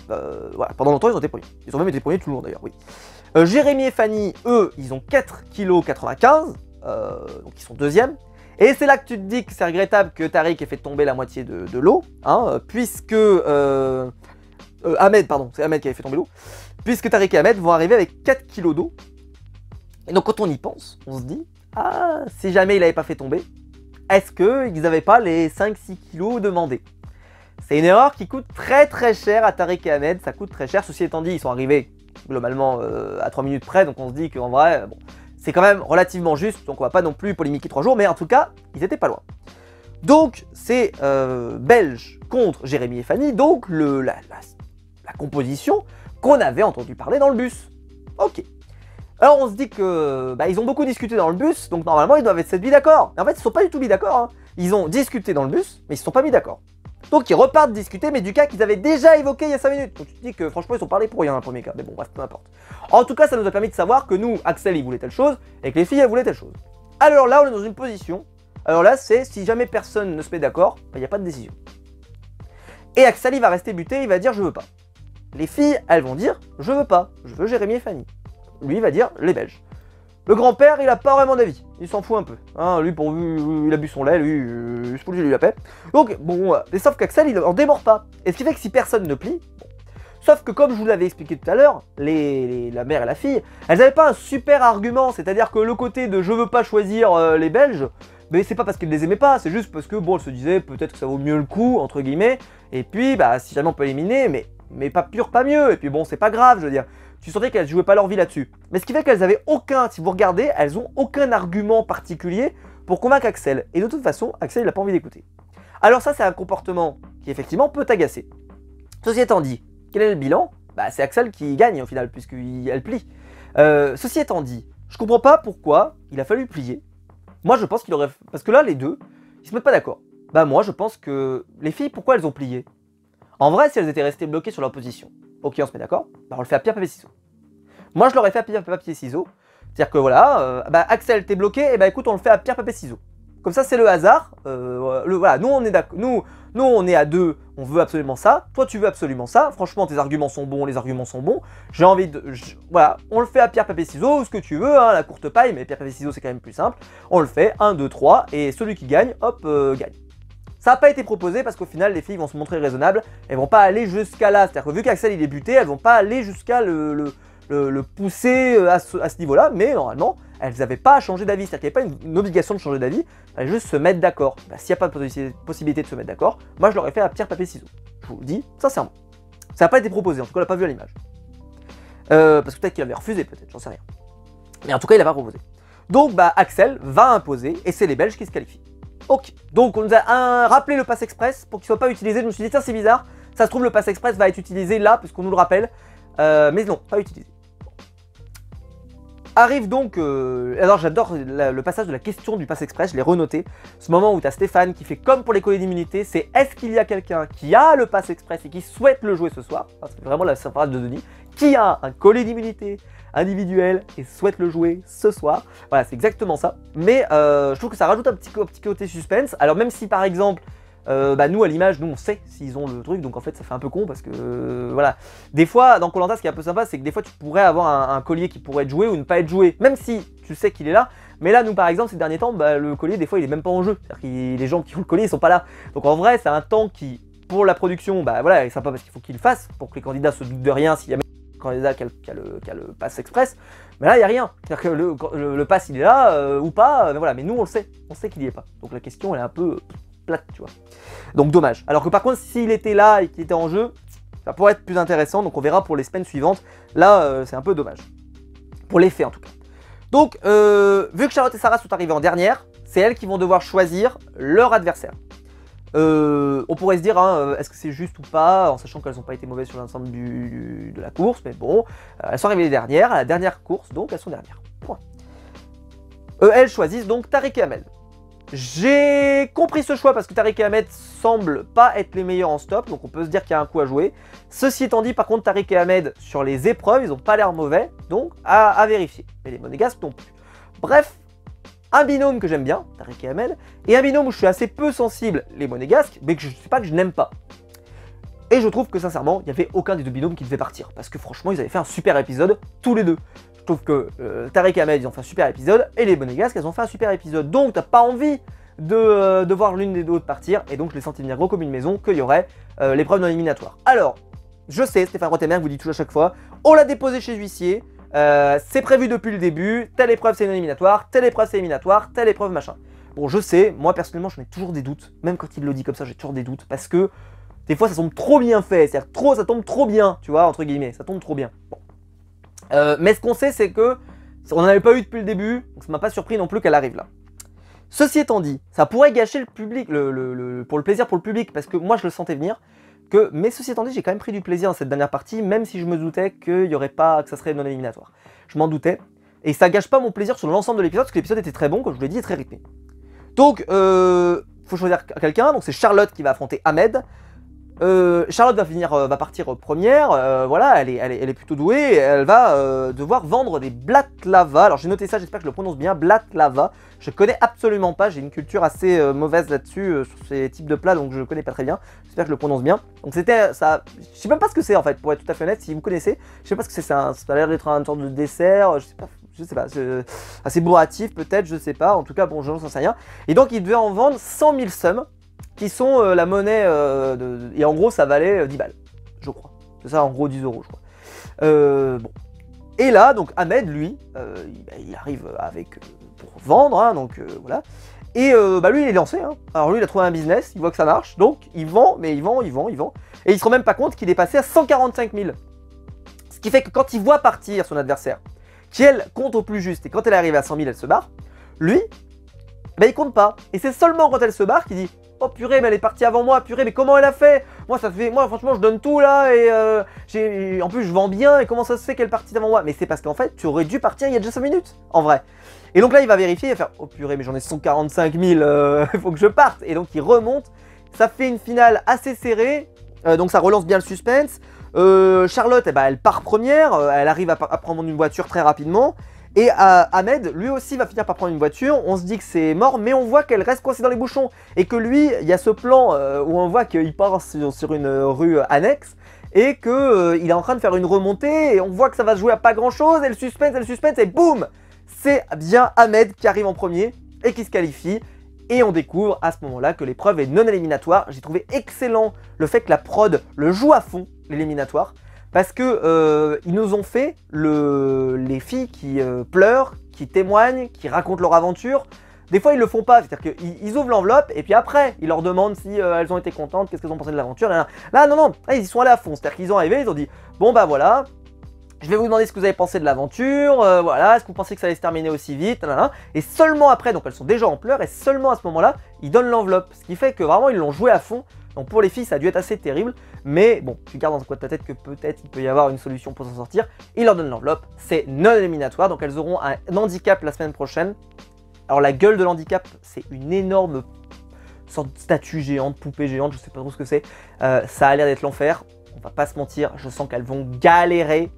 Voilà, pendant longtemps, ils ont été premiers. Ils ont même été premiers tout le long d'ailleurs, oui. Jérémy et Fanny, eux, ils ont 4,95 kg, donc ils sont deuxièmes. Et c'est là que tu te dis que c'est regrettable que Tariq ait fait tomber la moitié de l'eau, hein, puisque... Ahmed, pardon, c'est Ahmed qui avait fait tomber l'eau. Puisque Tariq et Ahmed vont arriver avec 4 kg d'eau. Et donc quand on y pense, on se dit, ah, si jamais il n'avait pas fait tomber, est-ce qu'ils n'avaient pas les 5-6 kg demandés? C'est une erreur qui coûte très cher à Tariq et Ahmed, ça coûte très cher. Ceci étant dit, ils sont arrivés globalement à 3 minutes près, donc on se dit qu'en vrai, bon, c'est quand même relativement juste, donc on va pas non plus polémiquer 3 jours, mais en tout cas, ils étaient pas loin. Donc c'est Belge contre Jérémy et Fanny, donc la composition qu'on avait entendu parler dans le bus. Ok. Alors on se dit que ils ont beaucoup discuté dans le bus, donc normalement ils doivent être mis d'accord. Et en fait ils ne sont pas du tout mis d'accord, hein. Ils ont discuté dans le bus, mais ils ne sont pas mis d'accord. Donc ils repartent discuter, mais du cas qu'ils avaient déjà évoqué il y a 5 minutes. Donc tu te dis que franchement ils ont parlé pour rien dans le premier cas, mais bon bref, peu importe. En tout cas ça nous a permis de savoir que nous, Axel il voulait telle chose, et que les filles elles voulaient telle chose. Alors là on est dans une position, alors là c'est si jamais personne ne se met d'accord, il n'y a pas de décision. Et Axel il va rester buté, il va dire je veux pas. Les filles elles vont dire je veux pas, je veux Jérémy et Fanny. Lui il va dire les Belges. Le grand-père, il a pas vraiment d'avis, il s'en fout un peu. Hein, lui, il a bu son lait, lui, c'est pour lui la paix. Donc, bon, mais sauf qu'Axel, il en démord pas. Et ce qui fait que si personne ne plie, bon. Sauf que comme je vous l'avais expliqué tout à l'heure, la mère et la fille, elles n'avaient pas un super argument, c'est-à-dire que le côté de je veux pas choisir les Belges, mais c'est pas parce qu'elles les aimaient pas, c'est juste parce que, bon, elles se disaient peut-être que ça vaut mieux le coup, entre guillemets, et puis, si jamais on peut éliminer, mais pas pur, pas mieux, et puis bon, c'est pas grave, je veux dire. Tu sentais qu'elles jouaient pas leur vie là-dessus. Mais ce qui fait qu'elles avaient aucun, si vous regardez, elles ont aucun argument particulier pour convaincre Axel. Et de toute façon, Axel il n'a pas envie d'écouter. Alors ça c'est un comportement qui effectivement peut t'agacer. Ceci étant dit, quel est le bilan? C'est Axel qui gagne au final, puisqu'elle plie. Ceci étant dit, je comprends pas pourquoi il a fallu plier. Moi je pense qu'il aurait... Parce que là les deux, ils se mettent pas d'accord. Moi je pense que les filles, pourquoi elles ont plié? En vrai, si elles étaient restées bloquées sur leur position, ok, on se met d'accord, on le fait à pierre, papier, ciseaux. Moi, je l'aurais fait à pierre, papier, ciseaux. C'est-à-dire que voilà, Axel, t'es bloqué, et écoute, on le fait à pierre, papier, ciseaux. Comme ça, c'est le hasard. Voilà, nous, on est d'accord. Nous, on est à deux, on veut absolument ça. Toi, tu veux absolument ça. Franchement, tes arguments sont bons, les arguments sont bons. J'ai envie de... voilà, on le fait à pierre, papier, ciseaux, ou ce que tu veux, hein, la courte paille, mais pierre, papier, ciseaux, c'est quand même plus simple. On le fait, 1, 2, 3, et celui qui gagne, hop, gagne. Ça n'a pas été proposé parce qu'au final, les filles vont se montrer raisonnables. Elles vont pas aller jusqu'à là. C'est-à-dire que vu qu'Axel il est buté, elles vont pas aller jusqu'à le pousser à ce niveau-là. Mais normalement, elles n'avaient pas à changer d'avis. C'est-à-dire qu'il n'y avait pas une obligation de changer d'avis. Il fallait juste se mettre d'accord. S'il n'y a pas de possibilité de se mettre d'accord, moi je l'aurais fait à pierre, papier, ciseaux. Je vous le dis sincèrement. Ça n'a pas été proposé. En tout cas, on l'a pas vu à l'image. Parce que peut-être qu'il avait refusé, peut-être, j'en sais rien. Mais en tout cas, il n'a pas proposé. Donc, Axel va imposer et c'est les Belges qui se qualifient. Ok, donc on nous a rappelé le pass express pour qu'il ne soit pas utilisé. Je me suis dit, tiens, c'est bizarre, ça se trouve le pass express va être utilisé là, puisqu'on nous le rappelle. Mais non, pas utilisé. Arrive donc, alors j'adore le passage de la question du pass express, je l'ai renoté. Ce moment où tu as Stéphane qui fait comme pour les colliers d'immunité, c'est est-ce qu'il y a quelqu'un qui a le pass express et qui souhaite le jouer ce soir? C'est vraiment la phrase de Denis. Qui a un collier d'immunité individuel et souhaite le jouer ce soir? Voilà, c'est exactement ça. Mais je trouve que ça rajoute un petit côté suspense. Alors même si par exemple, nous à l'image, nous on sait s'ils ont le truc, donc en fait ça fait un peu con parce que voilà. Des fois dans Koh-Lanta, ce qui est un peu sympa, c'est que des fois tu pourrais avoir un collier qui pourrait être joué ou ne pas être joué, même si tu sais qu'il est là. Mais là, nous par exemple, ces derniers temps, le collier des fois il est même pas en jeu. C'est-à-dire que les gens qui ont le collier ils sont pas là. Donc en vrai, c'est un temps qui, pour la production, voilà, est sympa parce qu'il faut qu'ils le fassent pour que les candidats se doutent de rien s'il y a même un candidat qui a le pass express. Mais là, il n'y a rien. C'est-à-dire que le pass il est là ou pas, mais voilà. Mais nous on le sait, qu'il y est pas. Donc la question elle est un peu plate, tu vois. Donc dommage. Alors que par contre, s'il était là et qu'il était en jeu, ça pourrait être plus intéressant. Donc on verra pour les semaines suivantes. Là, c'est un peu dommage. Pour les faits en tout cas. Donc, vu que Charlotte et Sarah sont arrivées en dernière, c'est elles qui vont devoir choisir leur adversaire. On pourrait se dire, hein, est-ce que c'est juste ou pas, en sachant qu'elles n'ont pas été mauvaises sur l'ensemble de la course, mais bon, elles sont arrivées les dernières, à la dernière course, donc elles sont dernières. Point. Elles choisissent donc Tariq et Ahmed. J'ai compris ce choix parce que Tariq et Ahmed semblent pas être les meilleurs en stop, donc on peut se dire qu'il y a un coup à jouer. Ceci étant dit, par contre, Tariq et Ahmed, sur les épreuves, ils n'ont pas l'air mauvais, donc à vérifier. Et les monégasques non plus. Bref, un binôme que j'aime bien, Tariq et Ahmed, et un binôme où je suis assez peu sensible, les monégasques, mais que je ne sais pas que je n'aime pas. Et je trouve que sincèrement, il n'y avait aucun des deux binômes qui devait partir. Parce que franchement, ils avaient fait un super épisode, tous les deux. Je trouve que Tarek et Ahmed, ils ont fait un super épisode, et les Monégasques, elles ont fait un super épisode. Donc, t'as pas envie de voir l'une des deux partir, et donc je l'ai senti venir gros comme une maison qu'il y aurait l'épreuve non éliminatoire. Alors, je sais, Stéphane Rothenberg vous dit toujours à chaque fois, on l'a déposé chez l'huissier, c'est prévu depuis le début, telle épreuve c'est non éliminatoire, telle épreuve c'est éliminatoire, telle épreuve machin. Bon, je sais, moi personnellement j'en ai toujours des doutes, même quand il le dit comme ça, j'ai toujours des doutes, parce que des fois ça tombe trop bien fait, c'est-à-dire ça tombe trop bien, tu vois, entre guillemets, ça tombe trop bien. Bon. Mais ce qu'on sait, c'est que on n'en avait pas eu depuis le début, donc ça m'a pas surpris non plus qu'elle arrive là. Ceci étant dit, ça pourrait gâcher le public, pour le plaisir pour le public, parce que moi je le sentais venir. Mais ceci étant dit, j'ai quand même pris du plaisir dans cette dernière partie, même si je me doutais qu'il y aurait pas, que ça serait non éliminatoire. Je m'en doutais, et ça gâche pas mon plaisir sur l'ensemble de l'épisode, parce que l'épisode était très bon, comme je vous l'ai dit, et très rythmé. Donc, faut choisir quelqu'un, donc c'est Charlotte qui va affronter Ahmed. Charlotte va partir première, voilà, elle est plutôt douée, elle va devoir vendre des blatlava. Alors j'ai noté ça, j'espère que je le prononce bien, blatlava. Je connais absolument pas, j'ai une culture assez mauvaise là-dessus, sur ces types de plats, donc je connais pas très bien. J'espère que je le prononce bien. Donc c'était ça, je sais même pas ce que c'est en fait, pour être tout à fait honnête, si vous connaissez. Je sais pas ce que c'est, ça a l'air d'être une sorte de dessert, je sais pas, assez bourratif peut-être, je sais pas. En tout cas, bon, je n'en sais rien. Et donc il devait en vendre 100 000 sums, qui sont la monnaie, et en gros ça valait 10 balles, je crois. C'est ça, en gros 10 euros, je crois. Bon. Et là, donc Ahmed, lui, il arrive pour vendre, hein, donc voilà. Et lui, il est lancé. Hein. Alors lui, il a trouvé un business, il voit que ça marche, donc il vend, mais il vend. Et il se rend même pas compte qu'il est passé à 145 000. Ce qui fait que quand il voit partir son adversaire, qui elle compte au plus juste, et quand elle arrive à 100 000, elle se barre, lui, il compte pas. Et c'est seulement quand elle se barre qu'il dit: oh purée, mais elle est partie avant moi, purée, mais comment elle a fait? Moi franchement je donne tout là, et en plus je vends bien, et comment ça se fait qu'elle est partie avant moi? Mais c'est parce qu'en fait tu aurais dû partir il y a déjà 5 minutes, en vrai. Et donc là il va vérifier, il va faire: oh purée, mais j'en ai 145 000, il faut que je parte. Et donc il remonte, ça fait une finale assez serrée, donc ça relance bien le suspense. Charlotte, elle part première, elle arrive à prendre une voiture très rapidement. Et Ahmed, lui aussi, va finir par prendre une voiture. On se dit que c'est mort, mais on voit qu'elle reste coincée dans les bouchons. Et que lui, il y a ce plan où on voit qu'il part sur une rue annexe. Et qu'il est en train de faire une remontée. Et on voit que ça va se jouer à pas grand chose. Et le suspense, et boum! C'est bien Ahmed qui arrive en premier et qui se qualifie. Et on découvre à ce moment-là que l'épreuve est non éliminatoire. J'ai trouvé excellent le fait que la prod le joue à fond, l'éliminatoire. Parce que ils nous ont fait les filles qui pleurent, qui témoignent, qui racontent leur aventure. Des fois ils le font pas, c'est-à-dire qu'ils ouvrent l'enveloppe et puis après ils leur demandent si elles ont été contentes, qu'est-ce qu'elles ont pensé de l'aventure. Là non, là, ils y sont allés à fond, c'est-à-dire qu'ils ont arrivé, ils ont dit: bon bah voilà, je vais vous demander ce que vous avez pensé de l'aventure, voilà, est-ce que vous pensez que ça allait se terminer aussi vite, nanana. Et seulement après, donc elles sont déjà en pleurs, et seulement à ce moment-là, ils donnent l'enveloppe. Ce qui fait que vraiment ils l'ont joué à fond. Donc pour les filles, ça a dû être assez terrible, mais bon, tu gardes dans le coin de ta tête que peut-être il peut y avoir une solution pour s'en sortir. Ils leur donnent l'enveloppe, c'est non éliminatoire, donc elles auront un handicap la semaine prochaine. Alors la gueule de l'handicap, c'est une énorme sorte de statue géante, poupée géante, je sais pas trop ce que c'est. Ça a l'air d'être l'enfer, on va pas se mentir, je sens qu'elles vont galérer.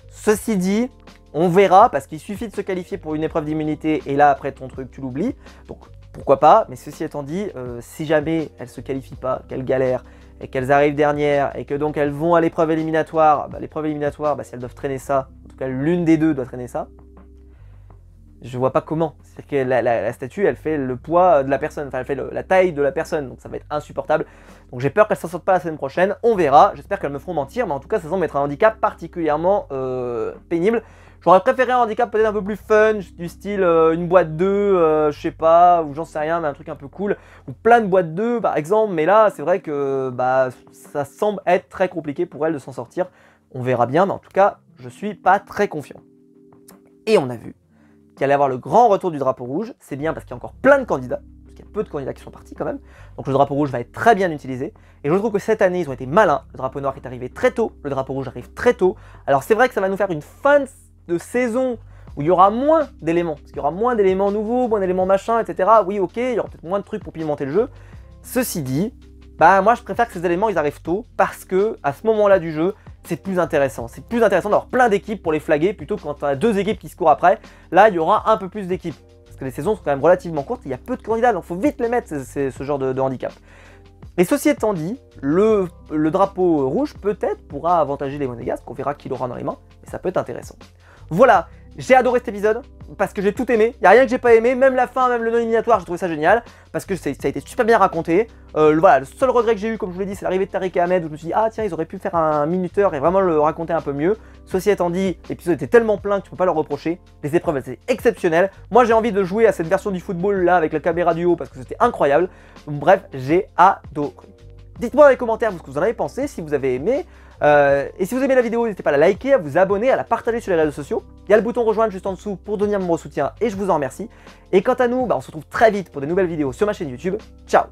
Ceci dit, on verra, parce qu'il suffit de se qualifier pour une épreuve d'immunité, et là après ton truc tu l'oublies, donc pourquoi pas. Mais ceci étant dit, si jamais elles se qualifient pas, qu'elles galèrent, et qu'elles arrivent dernières, et que donc elles vont à l'épreuve éliminatoire, l'épreuve éliminatoire, si elles doivent traîner ça, en tout cas l'une des deux doit traîner ça, je vois pas comment. C'est-à-dire que la statue, elle fait le poids de la personne, enfin elle fait la taille de la personne, donc ça va être insupportable. Donc j'ai peur qu'elle s'en sorte pas la semaine prochaine, on verra, j'espère qu'elles me feront mentir, mais en tout cas ça semble être un handicap particulièrement pénible. J'aurais préféré un handicap peut-être un peu plus fun, du style une boîte d'œufs, je sais pas, ou j'en sais rien, mais un truc un peu cool, ou plein de boîtes d'œufs par exemple, mais là c'est vrai que ça semble être très compliqué pour elle de s'en sortir. On verra bien, mais en tout cas, je suis pas très confiant. Et on a vu qu'il allait avoir le grand retour du drapeau rouge, c'est bien parce qu'il y a encore plein de candidats, parce qu'il y a peu de candidats qui sont partis quand même, donc le drapeau rouge va être très bien utilisé, et je trouve que cette année ils ont été malins, le drapeau noir est arrivé très tôt, le drapeau rouge arrive très tôt, alors c'est vrai que ça va nous faire une fin de saison où il y aura moins d'éléments, parce qu'il y aura moins d'éléments nouveaux, moins d'éléments machin, etc. Oui ok, il y aura peut-être moins de trucs pour pimenter le jeu, ceci dit, moi je préfère que ces éléments ils arrivent tôt, parce que à ce moment-là du jeu, c'est plus intéressant d'avoir plein d'équipes pour les flaguer, plutôt que quand tu as deux équipes qui se courent après, là il y aura un peu plus d'équipes, parce que les saisons sont quand même relativement courtes, il y a peu de candidats, donc il faut vite les mettre ce genre de handicap. Et ceci étant dit, le drapeau rouge peut-être pourra avantager les Monégasques, on verra qui l'aura dans les mains, mais ça peut être intéressant. Voilà, j'ai adoré cet épisode, parce que j'ai tout aimé, il n'y a rien que j'ai pas aimé, même la fin, même le non-éliminatoire, j'ai trouvé ça génial, parce que ça a été super bien raconté. Voilà, le seul regret que j'ai eu, comme je vous l'ai dit, c'est l'arrivée de Tariq et Ahmed, où je me suis dit, ah tiens, ils auraient pu faire un minuteur et vraiment le raconter un peu mieux. Ceci étant dit, l'épisode était tellement plein que tu peux pas leur reprocher, les épreuves elles étaient exceptionnelles. Moi j'ai envie de jouer à cette version du football là, avec la caméra du haut, parce que c'était incroyable. Bref, j'ai adoré. Dites-moi dans les commentaires ce que vous en avez pensé, si vous avez aimé. Et si vous aimez la vidéo, n'hésitez pas à la liker, à vous abonner, à la partager sur les réseaux sociaux. Il y a le bouton rejoindre juste en dessous pour donner un membre de soutien et je vous en remercie. Et quant à nous, on se retrouve très vite pour de nouvelles vidéos sur ma chaîne YouTube. Ciao!